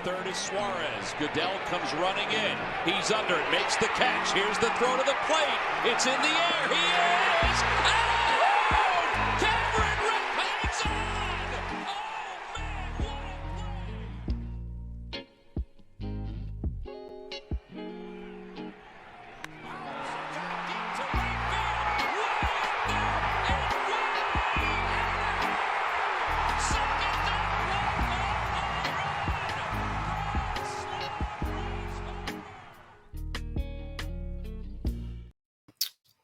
Third is Suarez. Goodell comes running in. He's under it, makes the catch. Here's the throw to the plate. It's in the air. He is out! Cameron Rick hangs on! Oh, man, what a play! Deep to right field. Way up there, and way out! Second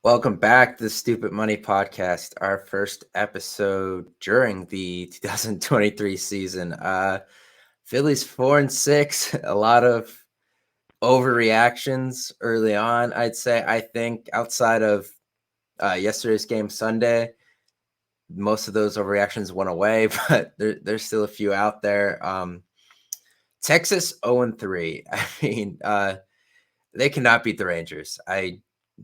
Welcome back to the Stupid Money Podcast, our first episode during the 2023 season. Phillies 4-6, a lot of overreactions early on, I'd say. I think outside of yesterday's game Sunday, most of those overreactions went away, but there's still a few out there. Texas 0-3. I mean, they cannot beat the Rangers. I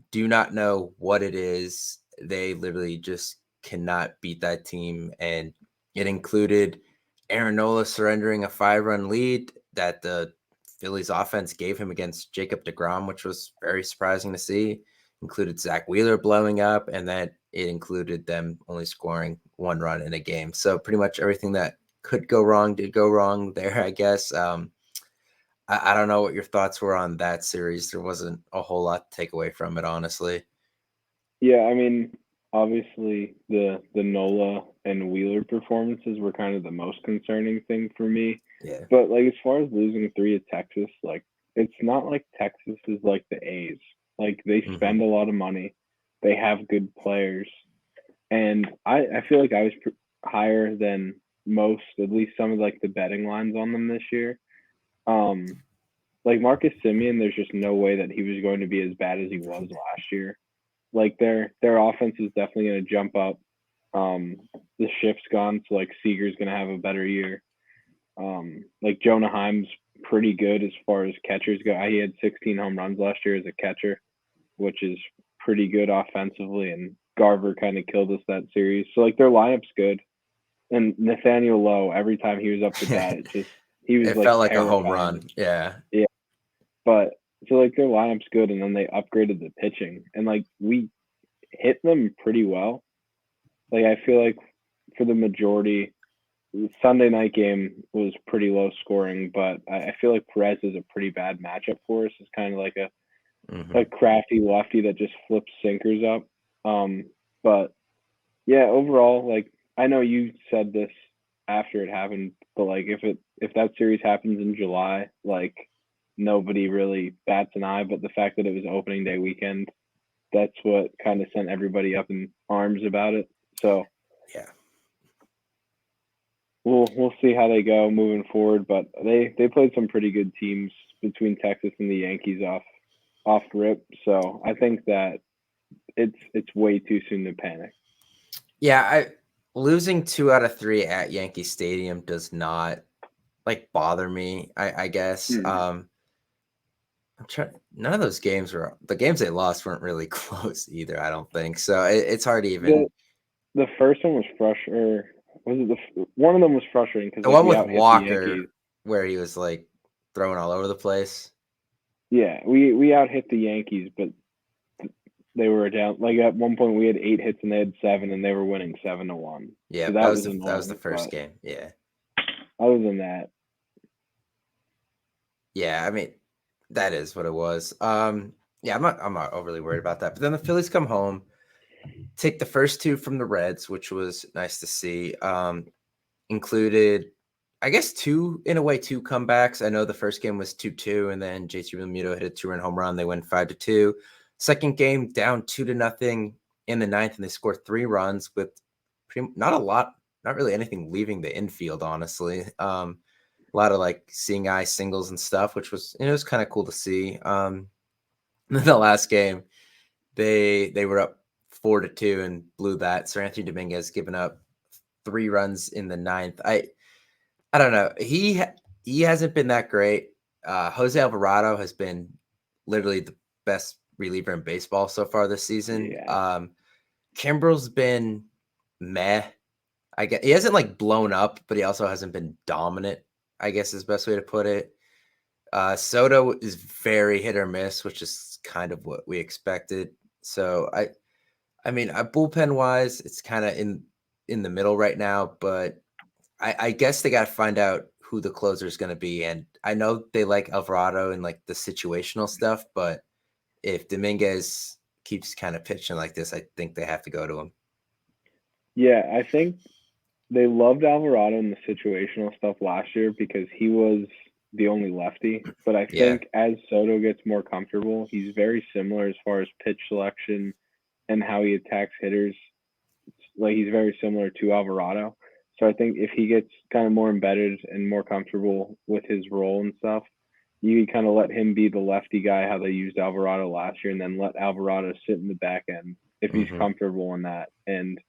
do not know what it is. They literally just cannot beat that team. And it included Aaron Nola surrendering a 5-run lead that the Phillies offense gave him against Jacob deGrom, which was very surprising to see. Included Zach Wheeler blowing up, and then it included them only scoring 1 run in a game. So pretty much everything that could go wrong did go wrong there, I guess. I don't know what your thoughts were on that series. There wasn't a whole lot to take away from it, honestly. Yeah, I mean, obviously the Nola and Wheeler performances were kind of the most concerning thing for me. Yeah. But like as far as losing 3 to Texas, like it's not like Texas is like the A's. Like they spend a lot of money, they have good players, and I feel like I was higher than most, at least some of like the betting lines on them this year. Like Marcus Semien, there's just no way that he was going to be as bad as he was last year. Like their offense is definitely going to jump up. The shift's gone, so like Seager's going to have a better year. Like Jonah Heim's pretty good as far as catchers go. He had 16 home runs last year as a catcher, which is pretty good offensively. And Garver kind of killed us that series. So like their lineup's good. And Nathaniel Lowe, every time he was up to bat, it felt like terrifying. a home run. Yeah. But so like their lineup's good, and then they upgraded the pitching, and like we hit them pretty well. Like I feel like for the majority, the Sunday night game was pretty low scoring, but I feel like Perez is a pretty bad matchup for us. It's kind of like a crafty lefty that just flips sinkers up. But yeah, overall, like I know you said this after it happened, but like if that series happens in July, like nobody really bats an eye. But the fact that it was opening day weekend, that's what kind of sent everybody up in arms about it. So yeah, we'll see how they go moving forward. But they played some pretty good teams between Texas and the Yankees off rip. So I think that it's way too soon to panic. Yeah, losing 2 out of 3 at Yankee Stadium does not like bother me. I guess. I'm trying. None of those games the games they lost weren't really close either. I don't think so. It's hard to even. The first one was frustrating. Was it one of them was frustrating because the one with Walker where he was like throwing all over the place. Yeah, we out hit the Yankees, but they were down. Like at one point, we had 8 hits and they had 7, and they were winning 7-1. Yeah, so that was the first game. Yeah. Other than that, yeah, I mean, that is what it was. Yeah, I'm not overly worried about that. But then the Phillies come home, take the first 2 from the Reds, which was nice to see. Included, I guess, 2 comebacks. I know the first game was 2-2, and then JT Realmuto hit a 2-run home run. They win 5-2. Second game down 2-0 in the 9th, and they scored 3 runs with not really anything leaving the infield, honestly. A lot of like seeing eye singles and stuff, which was it was kind of cool to see. The last game, they were up 4-2 and blew that. So Anthony Dominguez giving up 3 runs in the 9th. I don't know. He hasn't been that great. Jose Alvarado has been literally the best reliever in baseball so far this season. Yeah. Kimbrel's been meh. I guess he hasn't like blown up, but he also hasn't been dominant. I guess is the best way to put it. Soto is very hit or miss, which is kind of what we expected. So I mean, bullpen wise, it's kind of in the middle right now, but I guess they got to find out who the closer is going to be. And I know they like Alvarado and like the situational stuff, but if Dominguez keeps kind of pitching like this, I think they have to go to him. Yeah, I think they loved Alvarado in the situational stuff last year because he was the only lefty. But I think as Soto gets more comfortable, he's very similar as far as pitch selection and how he attacks hitters. Like he's very similar to Alvarado. So I think if he gets kind of more embedded and more comfortable with his role and stuff, you can kind of let him be the lefty guy how they used Alvarado last year, and then let Alvarado sit in the back end if he's comfortable in that, and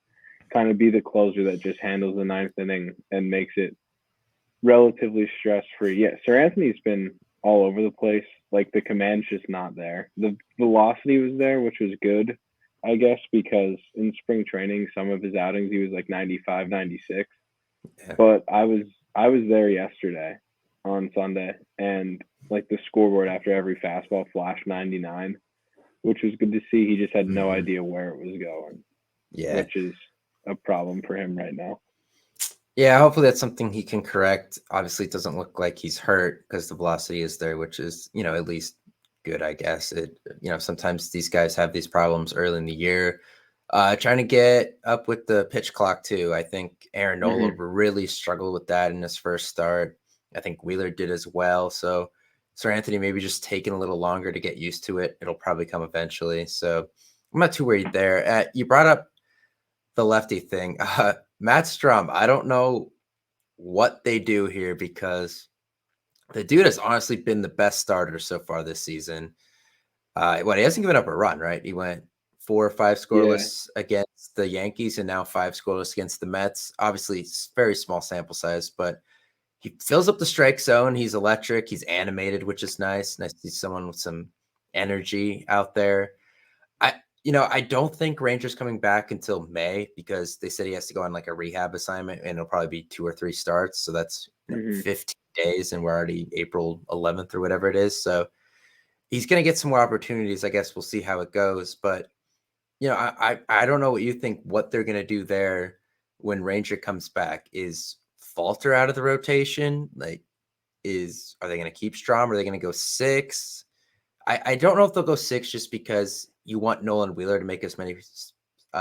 kind of be the closer that just handles the ninth inning and makes it relatively stress-free. Yeah, Sir Anthony's been all over the place. Like the command's just not there. The velocity was there, which was good, I guess, because in spring training, some of his outings, he was like 95, 96. Yeah. But I was there yesterday on Sunday, and like the scoreboard after every fastball flashed 99, which was good to see. He just had no idea where it was going. Yeah. Which is a problem for him right now. Yeah, hopefully that's something he can correct. Obviously, it doesn't look like he's hurt because the velocity is there, which is, at least good, I guess. Sometimes these guys have these problems early in the year. Trying to get up with the pitch clock too. I think Aaron Nola really struggled with that in his first start. I think Wheeler did as well. So Sir Anthony maybe just taking a little longer to get used to it. It'll probably come eventually. So I'm not too worried there. You brought up the lefty thing. Matt Strum, I don't know what they do here because the dude has honestly been the best starter so far this season. He hasn't given up a run, right? He went 4 or 5 scoreless against the Yankees and now 5 scoreless against the Mets. Obviously, it's very small sample size, but he fills up the strike zone. He's electric. He's animated, which is nice. Nice to see someone with some energy out there. I don't think Ranger's coming back until May because they said he has to go on like a rehab assignment and it'll probably be 2 or 3 starts. So that's 15 days and we're already April 11th or whatever it is. So he's going to get some more opportunities. I guess we'll see how it goes. But, I don't know what you think, what they're going to do there when Ranger comes back. Is Falter out of the rotation? Are they going to keep Strom? Are they going to go 6? I don't know if they'll go 6 just because you want Nolan Wheeler to make as many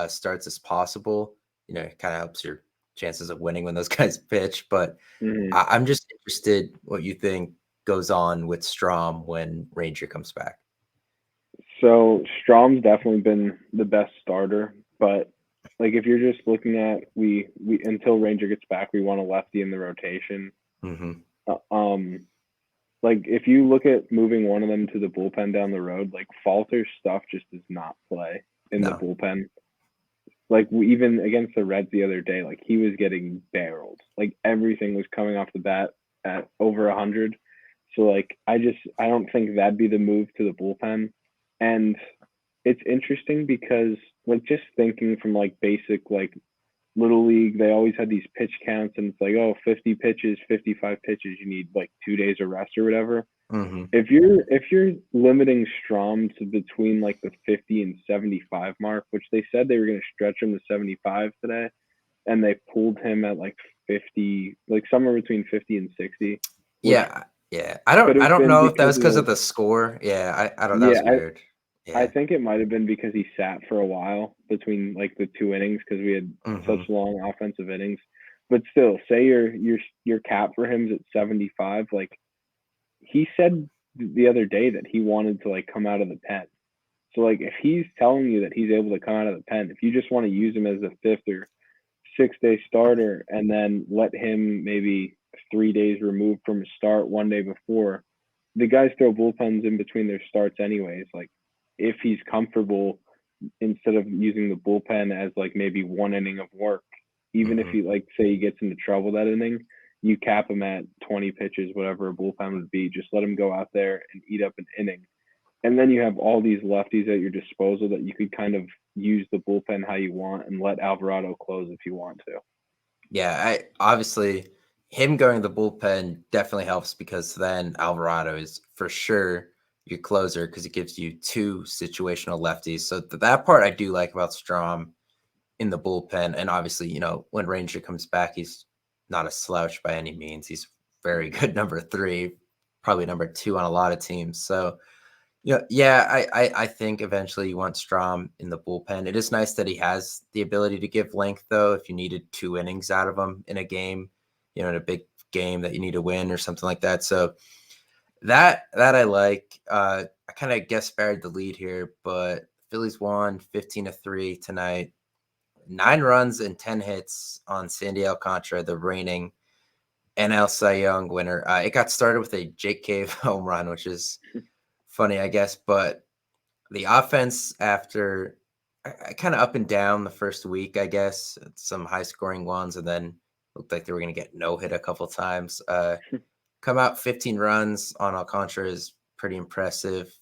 starts as possible. It kind of helps your chances of winning when those guys pitch. But I'm just interested what you think goes on with Strom when Ranger comes back. So Strom's definitely been the best starter, but like if you're just looking at we until Ranger gets back, we want a lefty in the rotation. Like if you look at moving one of them to the bullpen down the road, like Falter's stuff just does not play in the bullpen. Like even against the Reds the other day, like he was getting barreled. Like everything was coming off the bat at over 100. So like I don't think that'd be the move to the bullpen. And it's interesting because like just thinking from like basic like Little League, they always had these pitch counts and it's like, 50 pitches, 55 pitches, you need like 2 days of rest or whatever. If you're limiting Strom to between like the 50 and 75 mark, which they said they were going to stretch him to 75 today, and they pulled him at like 50, like somewhere between 50 and 60. Yeah. I don't know if that was because of the score. Yeah, I don't know. That was weird. I think it might have been because he sat for a while between like the 2 innings because we had such long offensive innings. But still, say your cap for him is at 75. Like he said the other day that he wanted to like come out of the pen. So like if he's telling you that he's able to come out of the pen, if you just want to use him as a 5th or 6th day starter and then let him maybe 3 days removed from a start 1 day before, the guys throw bullpens in between their starts anyways. Like if he's comfortable, instead of using the bullpen as like maybe 1 inning of work, even if he like say he gets into trouble that inning, you cap him at 20 pitches, whatever a bullpen would be. Just let him go out there and eat up an inning. And then you have all these lefties at your disposal that you could kind of use the bullpen how you want and let Alvarado close if you want to. Yeah, obviously him going to the bullpen definitely helps because then Alvarado is for sure your closer because it gives you two situational lefties. So that part I do like about Strom in the bullpen. And obviously, when Ranger comes back, he's not a slouch by any means. He's very good number 3, probably number 2 on a lot of teams. So I think eventually you want Strom in the bullpen. It is nice that he has the ability to give length, though, if you needed 2 innings out of him in a game, in a big game that you need to win or something like that. So that I like. I kind of guess buried the lead here, but Phillies won 15-3 tonight. 9 runs and 10 hits on Sandy Alcantara, the reigning NL Cy Young winner. It got started with a Jake Cave home run, which is funny, I guess, but the offense after kind of up and down the first week, I guess, some high scoring ones, and then looked like they were going to get no hit a couple times. Come out 15 runs on Alcantara is pretty impressive.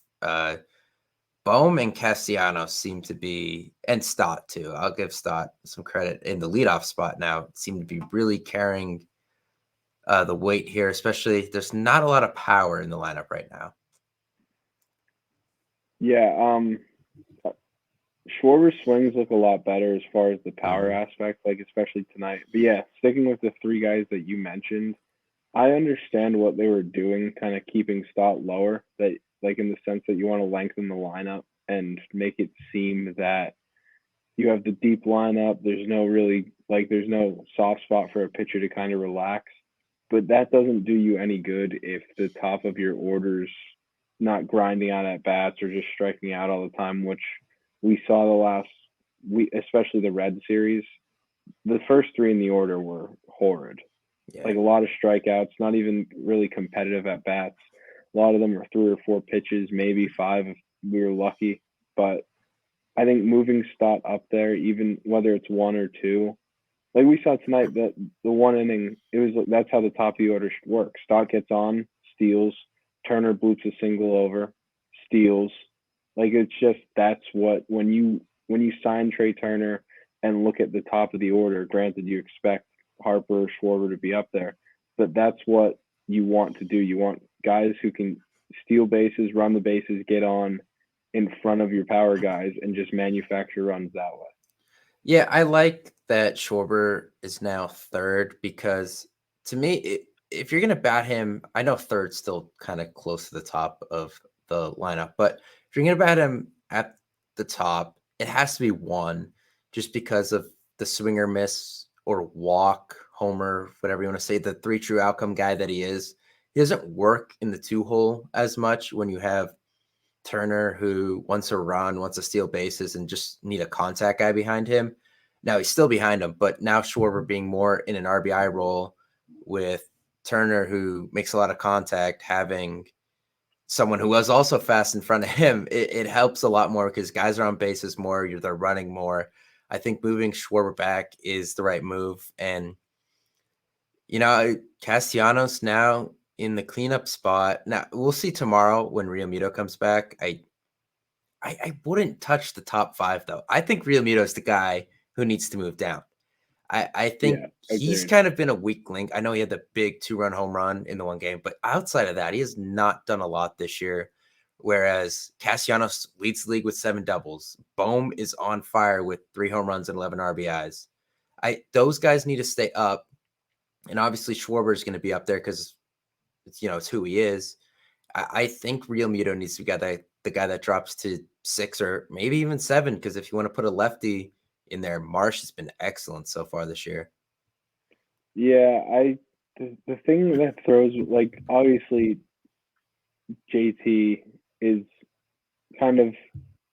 Bohm and Castellanos seem to be, and Stott too. I'll give Stott some credit in the leadoff spot now. Seem to be really carrying the weight here, especially there's not a lot of power in the lineup right now. Yeah, Schwarber's swings look a lot better as far as the power aspect, like especially tonight. But yeah, sticking with the 3 guys that you mentioned, I understand what they were doing, kind of keeping Stott lower, that like in the sense that you want to lengthen the lineup and make it seem that you have the deep lineup. There's no soft spot for a pitcher to kind of relax. But that doesn't do you any good if the top of your order's not grinding out at bats or just striking out all the time, which we saw the last week, especially the Red series. The first 3 in the order were horrid. Yeah. Like a lot of strikeouts, not even really competitive at bats. A lot of them are 3 or 4 pitches, maybe 5 if we were lucky. But I think moving Stott up there, even whether it's 1 or 2, like we saw tonight, that the 1 inning, that's how the top of the order should work. Stott gets on, steals, Turner bloops a single over, steals. Like it's just that's what when you sign Trey Turner and look at the top of the order, granted you expect Harper or Schwarber to be up there, but that's what you want to do. You want guys who can steal bases, run the bases, get on in front of your power guys and just manufacture runs that way. Yeah, I like that Schwarber is now 3rd because to me, if you're going to bat him, I know 3rd's still kind of close to the top of the lineup, but if you're going to bat him at the top, it has to be 1 just because of the swing or miss or walk, homer, whatever you want to say, the 3 true outcome guy that he is. He doesn't work in the 2-hole as much when you have Turner, who wants to run, wants to steal bases, and just need a contact guy behind him. Now he's still behind him, but now Schwarber being more in an RBI role with Turner, who makes a lot of contact, having someone who was also fast in front of him, it helps a lot more because guys are on bases more, they're running more. I think moving Schwarber back is the right move. And, Castellanos now in the cleanup spot. Now we'll see tomorrow when Realmuto comes back. I wouldn't touch the top 5 though. I think Realmuto is the guy who needs to move down. I think he's kind of been a weak link. I know he had the big 2-run home run in the 1 game, but outside of that, he has not done a lot this year. Whereas Castellanos leads the league with 7 doubles. Bohm is on fire with 3 home runs and 11 RBIs. Those guys need to stay up. And obviously Schwarber is going to be up there because it's who he is. I think Realmuto needs to be the guy that drops to 6 or maybe even 7, because if you want to put a lefty in there, Marsh has been excellent so far this year. Yeah, the thing that throws, like, obviously JT is kind of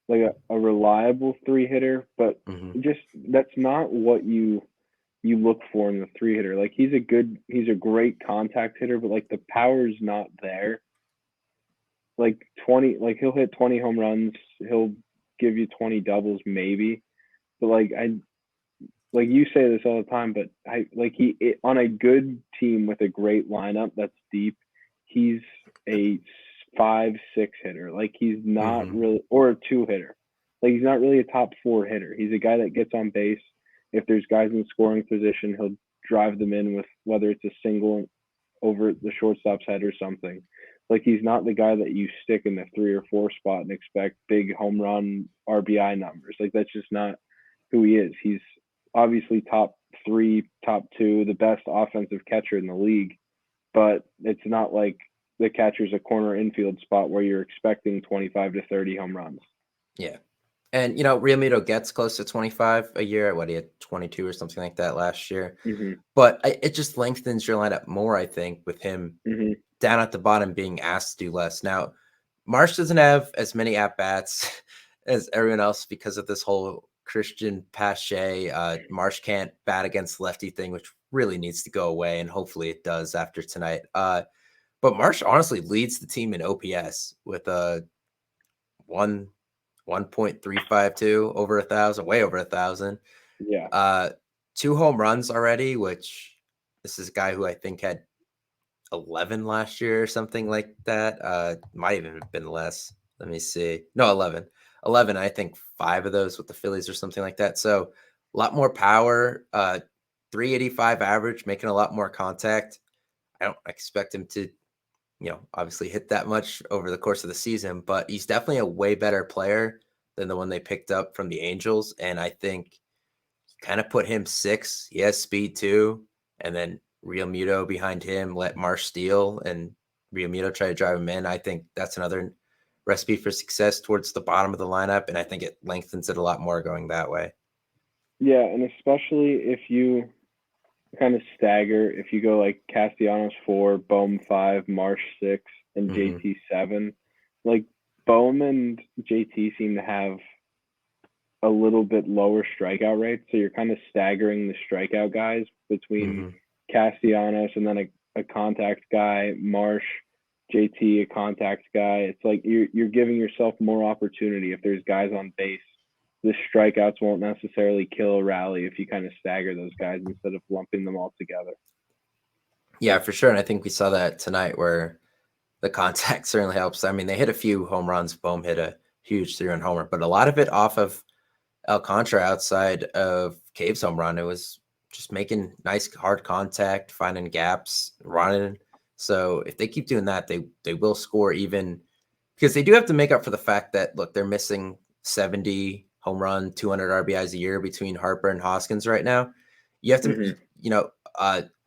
like a reliable 3-hitter, but just that's not what you look for in the 3-hitter. Like he's a great contact hitter, but like the power's not there. Like 20, like he'll hit 20 home runs, he'll give you 20 doubles maybe, but like you say this all the time, but on a good team with a great lineup that's deep, he's a 5-6 hitter. Like he's not really, or a 2-hitter. Like he's not really a top 4 hitter. He's a guy that gets on base. If there's guys in scoring position, he'll drive them in with whether it's a single over the shortstop's head or something. Like he's not the guy that you stick in the 3 or 4 spot and expect big home run RBI numbers. Like that's just not who he is. He's obviously top 3, top 2, the best offensive catcher in the league, but it's not like the catcher's a corner infield spot where you're expecting 25 to 30 home runs. Yeah. And, Realmuto gets close to 25 a year. What, he had 22 or something like that last year. Mm-hmm. But it just lengthens your lineup more, I think, with him down at the bottom being asked to do less. Now, Marsh doesn't have as many at-bats as everyone else because of this whole Christian Pache. Marsh can't bat against lefty thing, which really needs to go away, and hopefully it does after tonight. But Marsh honestly leads the team in OPS with a 1.352 over 1,000, way over 1,000. Yeah. 2 home runs already, which this is a guy who I think had 11 last year or something like that. Might even have been less. Let me see. No, 11. 11. I think 5 of those with the Phillies or something like that. So a lot more power. 385 average, making a lot more contact. I don't expect him to, obviously hit that much over the course of the season, but he's definitely a way better player than the one they picked up from the Angels. And I think kind of put him 6. He has speed too. And then Realmuto behind him, let Marsh steal and Realmuto try to drive him in. I think that's another recipe for success towards the bottom of the lineup. And I think it lengthens it a lot more going that way. Yeah. And especially if you kind of stagger, if you go like Castellanos 4, Bohm 5, Marsh 6, and JT 7, like Bohm and JT seem to have a little bit lower strikeout rate, so you're kind of staggering the strikeout guys between Castellanos and then a contact guy, Marsh, JT, a contact guy. It's like you're giving yourself more opportunity. If there's guys on base, the strikeouts won't necessarily kill a rally if you kind of stagger those guys instead of lumping them all together. Yeah, for sure. And I think we saw that tonight where the contact certainly helps. I mean, they hit a few home runs. Bohm hit a huge 3-run homer, but a lot of it off of Alcantara outside of Cave's home run. It was just making nice hard contact, finding gaps, running. So if they keep doing that, they will score, even because they do have to make up for the fact that, look, they're missing 70 home run, 200 RBIs a year between Harper and Hoskins right now. You have to,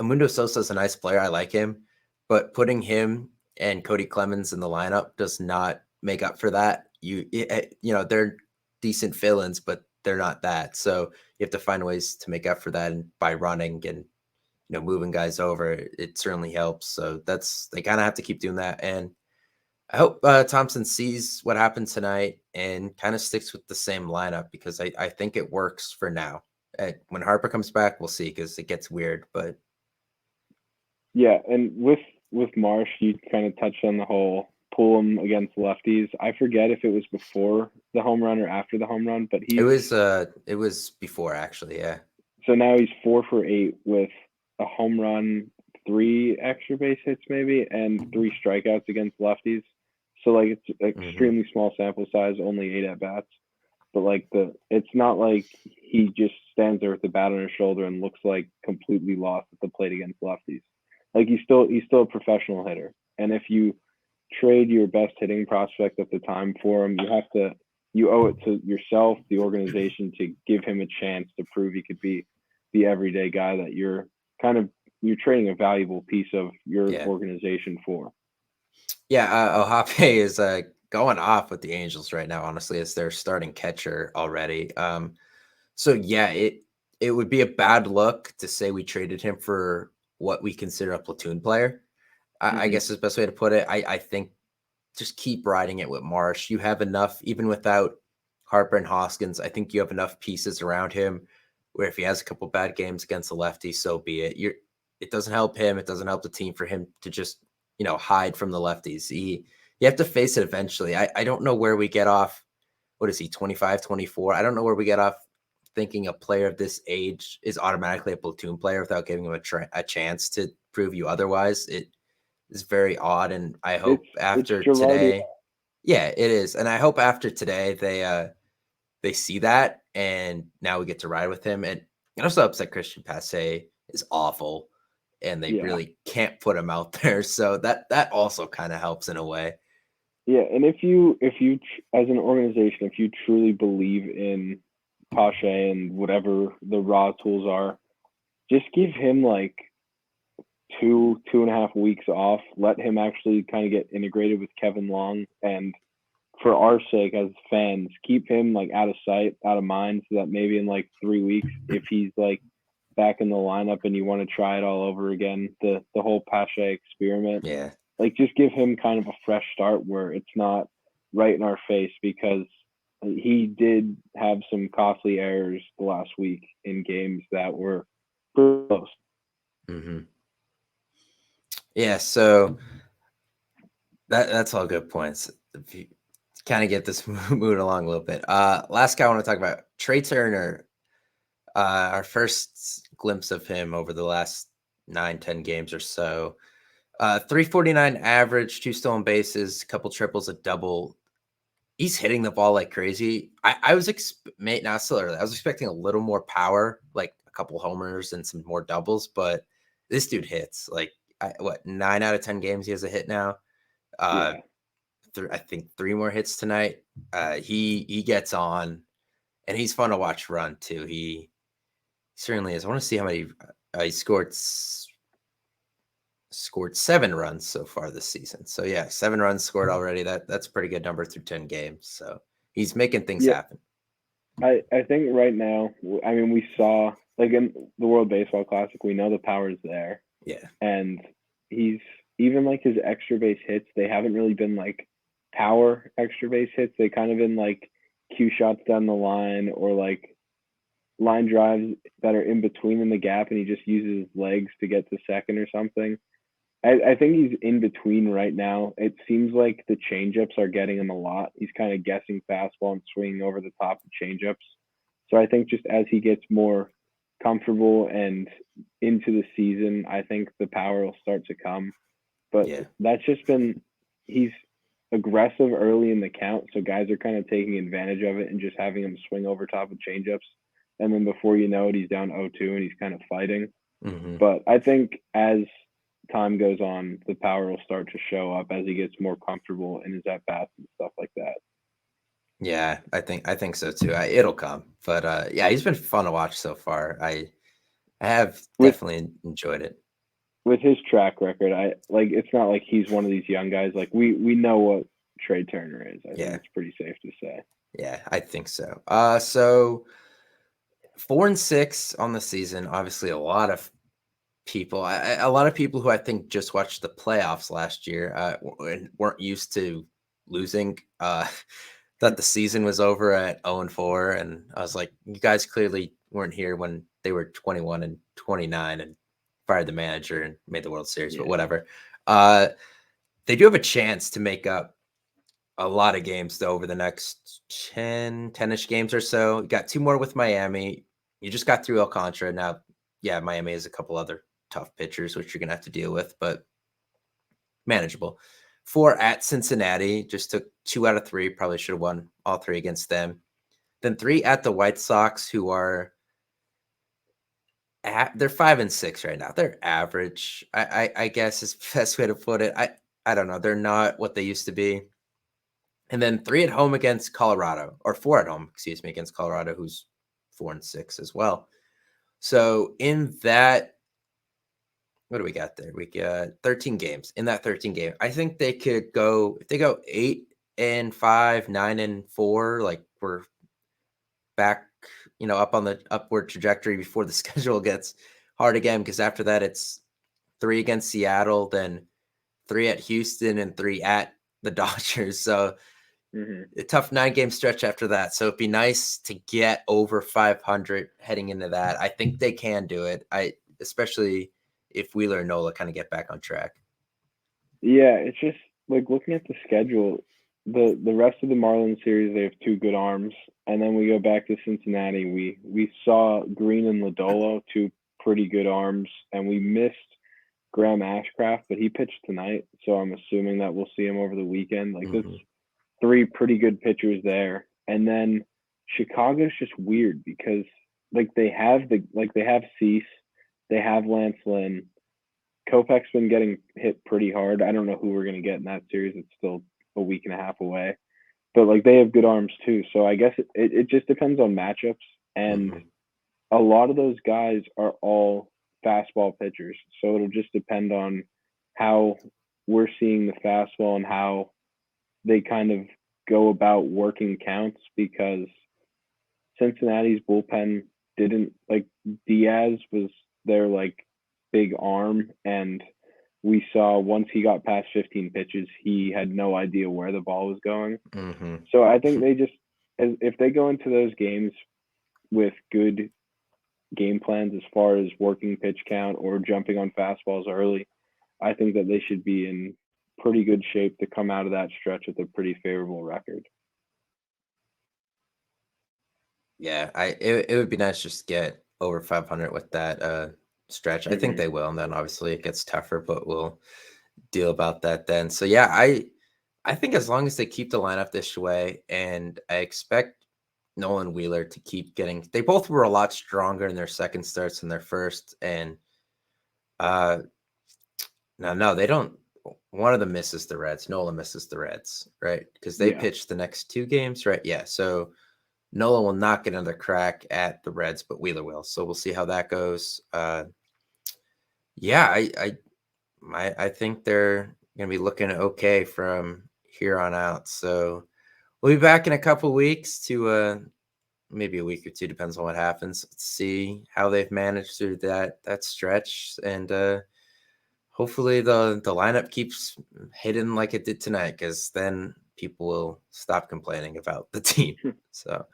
Amundo Sosa's a nice player. I like him, but putting him and Cody Clemens in the lineup does not make up for that. They're decent fill-ins, but they're not that. So you have to find ways to make up for that, and by running and moving guys over, it certainly helps. So they kind of have to keep doing that. And I hope Thompson sees what happened tonight and kind of sticks with the same lineup, because I think it works for now. When Harper comes back, we'll see, because it gets weird. But yeah, and with Marsh, you kind of touched on the whole pull him against lefties. I forget if it was before the home run or after the home run, but it was before, actually. Yeah. So now he's 4 for 8 with a home run, 3 extra base hits maybe, and 3 strikeouts against lefties. So like it's extremely small sample size, only 8 at bats. But like it's not like he just stands there with the bat on his shoulder and looks like completely lost at the plate against lefties. Like he's still a professional hitter. And if you trade your best hitting prospect at the time for him, you owe it to yourself, the organization, to give him a chance to prove he could be the everyday guy that you're trading a valuable piece of your organization for. Yeah, Ohape is going off with the Angels right now, honestly, as their starting catcher already. So yeah, it would be a bad look to say we traded him for what we consider a platoon player. I guess is the best way to put it. I think just keep riding it with Marsh. You have enough, even without Harper and Hoskins. I think you have enough pieces around him where if he has a couple bad games against the lefty, so be it. It doesn't help him. It doesn't help the team for him to just, hide from the lefties. You have to face it eventually. I don't know where we get off. What is he, 25, 24? I don't know where we get off thinking a player of this age is automatically a platoon player without giving him a chance to prove you otherwise. It is very odd, and I hope after today, yeah, it is, and I hope after today they see that, and now we get to ride with him. And it also upset Christian Passe is awful, and they Yeah. really can't put him out there. So that also kind of helps in a way. Yeah, and if you as an organization, if you truly believe in Pache and whatever the raw tools are, just give him like 2.5 weeks off. Let him actually kind of get integrated with Kevin Long, and for our sake as fans, keep him like out of sight, out of mind, so that maybe in like 3 weeks, if he's like back in the lineup and you want to try it all over again, the whole Pache experiment, Yeah. like just give him kind of a fresh start where it's not right in our face, because he did have some costly errors the last week in games that were pretty close. Mm-hmm. Yeah. So that's all good points. If you kind of get this moving along a little bit. Last guy I want to talk about, Trey Turner. Our first glimpse of him over the last 9-10 games or so. 349 average, 2 stolen bases, a couple triples, a double. He's hitting the ball like crazy. I was now it's still early. I was expecting a little more power, like a couple homers and some more doubles, but this dude hits. Like 9 out of 10 games he has a hit now. Yeah. I think 3 more hits tonight. He gets on, and he's fun to watch run too. He certainly is. I want to see how many he scored 7 runs so far this season. So yeah, 7 runs scored already. That's a pretty good number through 10 games. So he's making things Yeah. happen. I think right now, I mean, we saw like in the World Baseball Classic, we know the power is there. Yeah. And he's even like his extra base hits, they haven't really been like power extra base hits. They kind of been like cue shots down the line, or like line drives that are in between in the gap, and he just uses his legs to get to second or something. I think he's in between right now. It seems like the changeups are getting him a lot. He's kind of guessing fastball and swinging over the top of changeups. So I think just as he gets more comfortable and into the season, I think the power will start to come. But Yeah. that's just been, he's aggressive early in the count, so guys are kind of taking advantage of it and just having him swing over top of changeups. And then before you know it, he's down 0-2 and he's kind of fighting. Mm-hmm. But I think as time goes on, the power will start to show up as he gets more comfortable in his at bats and stuff like that. Yeah, I think so too. It'll come, but yeah, he's been fun to watch so far. I have definitely enjoyed it. With his track record, I like, it's not like he's one of these young guys. Like we know what Trey Turner is. I think it's pretty safe to say. Yeah, I think so. So 4-6 on the season. Obviously, a lot of people who I think just watched the playoffs last year weren't used to losing. Thought the season was over at 0-4, and I was like, you guys clearly weren't here when they were 21 and 29 and fired the manager and made the World Series, but whatever. They do have a chance to make up a lot of games though over the next 10-ish games or so. You got 2 more with Miami. You just got through Alcantara. Now, yeah, Miami has a couple other tough pitchers, which you're going to have to deal with, but manageable. 4 at Cincinnati, just took 2 out of 3, probably should have won all 3 against them. Then 3 at the White Sox, who are they're 5-6 right now. They're average, I guess is the best way to put it. I don't know. They're not what they used to be. And then 3 at home against Colorado, or 4 at home, excuse me, against Colorado, who's 4-6 as well. So in that, what do we got there? We got 13 games. In that 13 game, I think they could go, if they go 8-5, 9-4, like we're back, up on the upward trajectory before the schedule gets hard again, because after that it's 3 against Seattle, then 3 at Houston, and 3 at the Dodgers. So a tough 9-game stretch after that. So it'd be nice to get over 500 heading into that. I think they can do it. Especially if Wheeler and Nola kind of get back on track. Yeah, it's just like looking at the schedule, the rest of the Marlins series, they have 2 good arms. And then we go back to Cincinnati. We saw Green and Lodolo, 2 pretty good arms, and we missed Graham Ashcraft, but he pitched tonight, so I'm assuming that we'll see him over the weekend. Like that's 3 pretty good pitchers there. And then Chicago's just weird because they have Cease, They have Lance Lynn. Kopech's been getting hit pretty hard. I don't know who we're going to get in that series. It's still a week and a half away. But, like, they have good arms too. So I guess it just depends on matchups. And a lot of those guys are all fastball pitchers. So it'll just depend on how we're seeing the fastball and how they kind of go about working counts, because Cincinnati's bullpen didn't, like, Diaz was their, like, big arm, and we saw once he got past 15 pitches, he had no idea where the ball was going. So I think they just, if they go into those games with good game plans as far as working pitch count or jumping on fastballs early, I think that they should be in pretty good shape to come out of that stretch with a pretty favorable record. Yeah, it would be nice just to get over 500 with that stretch. I think they will, and then obviously it gets tougher, but we'll deal about that then. So yeah, I think as long as they keep the lineup this way, and I expect Nolan Wheeler to keep getting, they both were a lot stronger in their second starts than their first, and no, they don't. One of them misses the Reds. Nolan misses the Reds, right? Because they pitched the next 2 games, right? Yeah, so Nolan will not get another crack at the Reds, but Wheeler will. So we'll see how that goes. Yeah, I think they're going to be looking okay from here on out. So we'll be back in a couple weeks to maybe a week or 2, depends on what happens. Let's see how they've managed through that stretch, and hopefully the lineup keeps hitting like it did tonight, because then people will stop complaining about the team. So,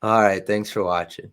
all right, thanks for watching.